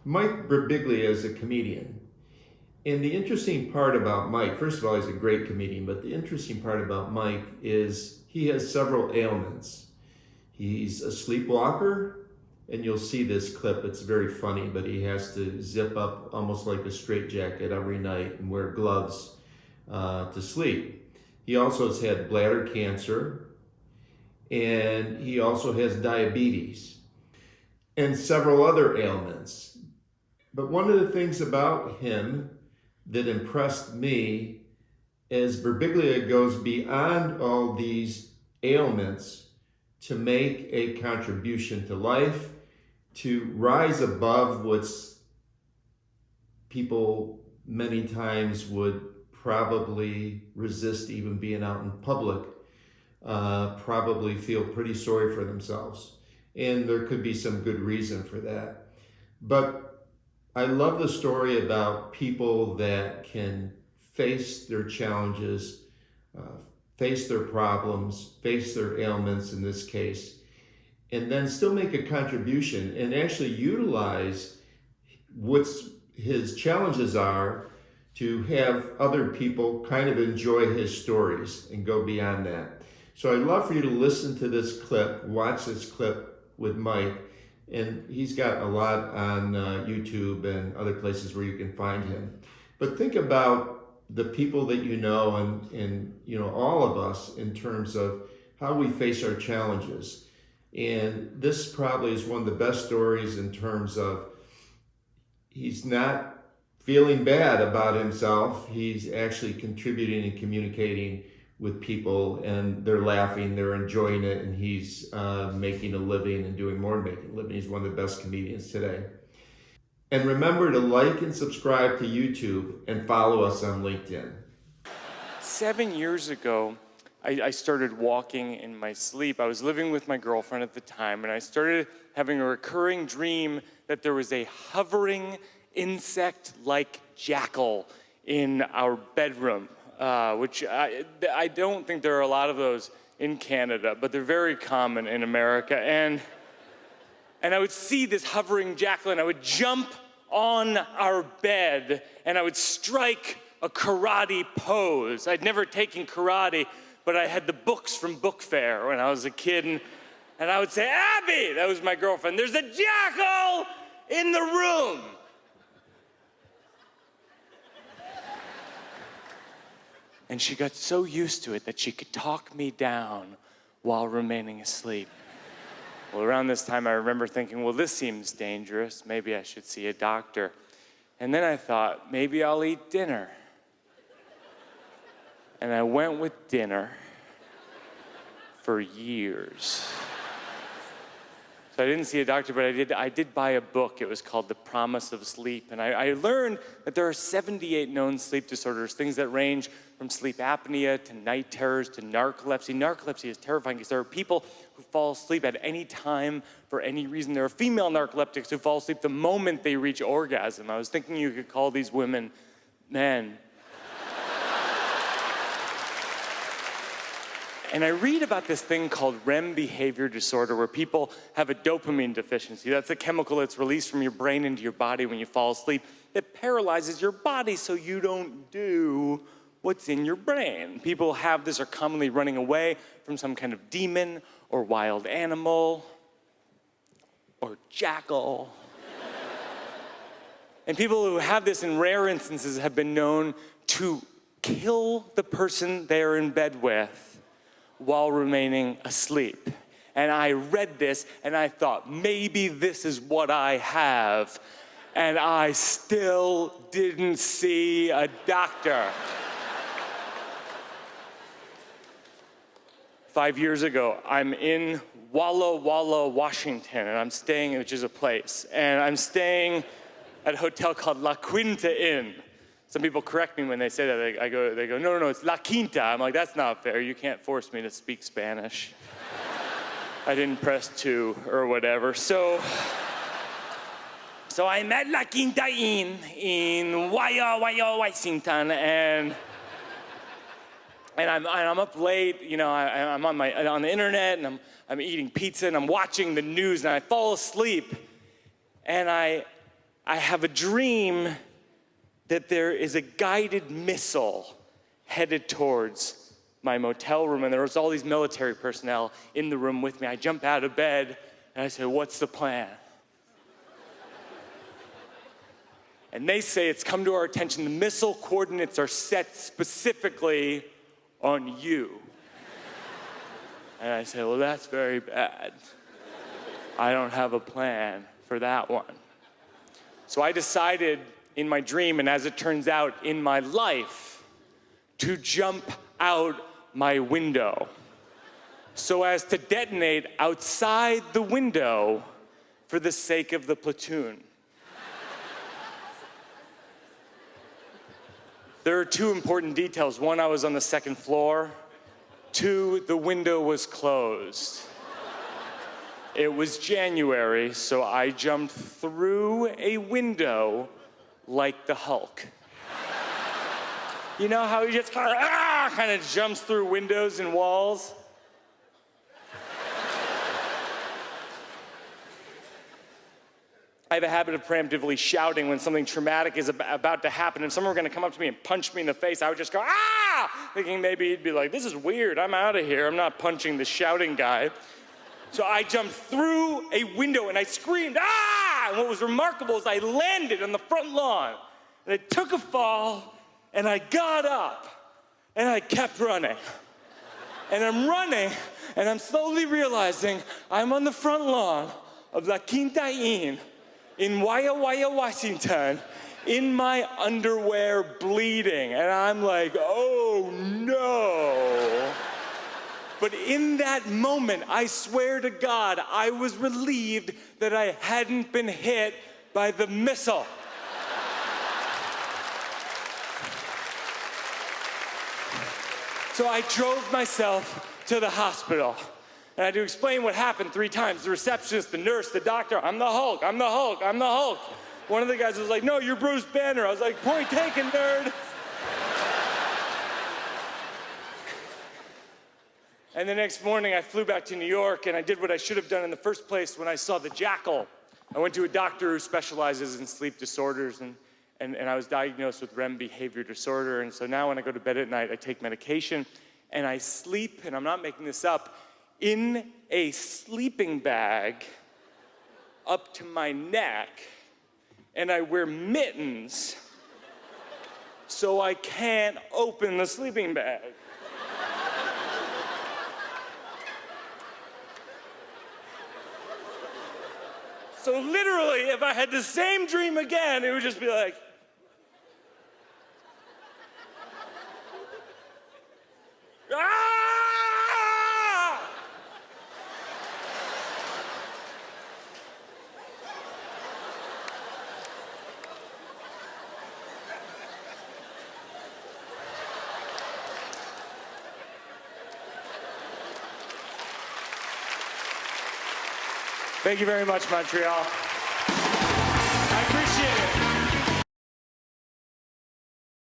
Mike Birbiglia is a comedian. And the interesting part about Mike, first of all, he's a great comedian, but the interesting part about Mike is he has several ailments. He's a sleepwalker, and you'll see this clip, it's very funny, but he has to zip up almost like a straitjacket every night and wear gloves to sleep. He also has had bladder cancer, and he also has diabetes and several other ailments. But one of the things about him that impressed me is Birbiglia goes beyond all these ailments to make a contribution to life, to rise above what's people many times would probably resist even being out in public, probably feel pretty sorry for themselves. And there could be some good reason for that. But I love the story about people that can face their challenges, face their problems, face their ailments in this case, and then still make a contribution and actually utilize what his challenges are to have other people kind of enjoy his stories and go beyond that. So I'd love for you to listen to this clip, watch this clip with Mike, and he's got a lot on YouTube and other places where you can find him. But think about the people that you know and you know, all of us in terms of how we face our challenges. And this probably is one of the best stories in terms of he's not feeling bad about himself. He's actually contributing and communicating with people, and they're laughing, they're enjoying it, and he's making a living and doing more than making a living. He's one of the best comedians today. And remember to like and subscribe to YouTube and follow us on LinkedIn. 7 years ago, I started walking in my sleep. I was living with my girlfriend at the time, and I started having a recurring dream that there was a hovering insect-like jackal in our bedroom, which I don't think there are a lot of those in Canada, but they're very common in America. And I would see this hovering jackal, and I would jump on our bed, and I would strike a karate pose. I'd never taken karate, but I had the books from book fair when I was a kid, and I would say, "Abby," that was my girlfriend, "there's a jackal in the room." And she got so used to it that she could talk me down while remaining asleep. Well, around this time, I remember thinking, well, this seems dangerous. Maybe I should see a doctor. And then I thought, maybe I'll eat dinner. And I went with dinner for years. So I didn't see a doctor, but I did buy a book. It was called The Promise of Sleep. And I learned that there are 78 known sleep disorders, things that range from sleep apnea to night terrors to narcolepsy. Narcolepsy is terrifying because there are people who fall asleep at any time for any reason. There are female narcoleptics who fall asleep the moment they reach orgasm. I was thinking you could call these women men. And I read about this thing called REM behavior disorder, where people have a dopamine deficiency. That's a chemical that's released from your brain into your body when you fall asleep that paralyzes your body so you don't do what's in your brain. People who have this are commonly running away from some kind of demon or wild animal or jackal. And people who have this in rare instances have been known to kill the person they're in bed with while remaining asleep. And I read this and I thought, maybe this is what I have. And I still didn't see a doctor. 5 years ago, I'm in Walla Walla, Washington, and I'm staying, which is a place, and I'm staying at a hotel called La Quinta Inn. Some people correct me when they say that. They go, no, it's La Quinta. I'm like, that's not fair. You can't force me to speak Spanish. I didn't press 2 or whatever. So I'm at La Quinta Inn in Washington, and I'm up late. You know, I'm on the internet, and I'm eating pizza, and I'm watching the news, and I fall asleep, and I I have a dream that there is a guided missile headed towards my motel room, and there was all these military personnel in the room with me. I jump out of bed, and I say, "What's the plan?" And they say, "It's come to our attention, the missile coordinates are set specifically on you." And I say, "Well, that's very bad. I don't have a plan for that one." So I decided in my dream, and as it turns out, in my life, to jump out my window so as to detonate outside the window for the sake of the platoon. There are two important details. One, I was on the second floor. Two, the window was closed. It was January, so I jumped through a window like the Hulk. You know how he just kind of jumps through windows and walls? I have a habit of preemptively shouting when something traumatic is about to happen. If someone were going to come up to me and punch me in the face, I would just go, "Ah!" Thinking maybe he'd be like, "This is weird, I'm out of here. I'm not punching the shouting guy." So I jumped through a window and I screamed, "Ah!" And what was remarkable is I landed on the front lawn. And I took a fall and I got up and I kept running. And I'm running and I'm slowly realizing I'm on the front lawn of La Quinta Inn in Waya Waya, Washington, in my underwear bleeding. And I'm like, "Oh no." But in that moment, I swear to God, I was relieved that I hadn't been hit by the missile. So I drove myself to the hospital. And I had to explain what happened 3 times. The receptionist, the nurse, the doctor, "I'm the Hulk, I'm the Hulk, I'm the Hulk." One of the guys was like, "No, you're Bruce Banner." I was like, "Point taken, nerd." And the next morning, I flew back to New York, and I did what I should have done in the first place when I saw the jackal. I went to a doctor who specializes in sleep disorders, and I was diagnosed with REM behavior disorder. And so now when I go to bed at night, I take medication, and I sleep, and I'm not making this up, in a sleeping bag up to my neck, and I wear mittens so I can't open the sleeping bag. So literally, if I had the same dream again, it would just be like, "Ah!" Thank you very much, Montreal.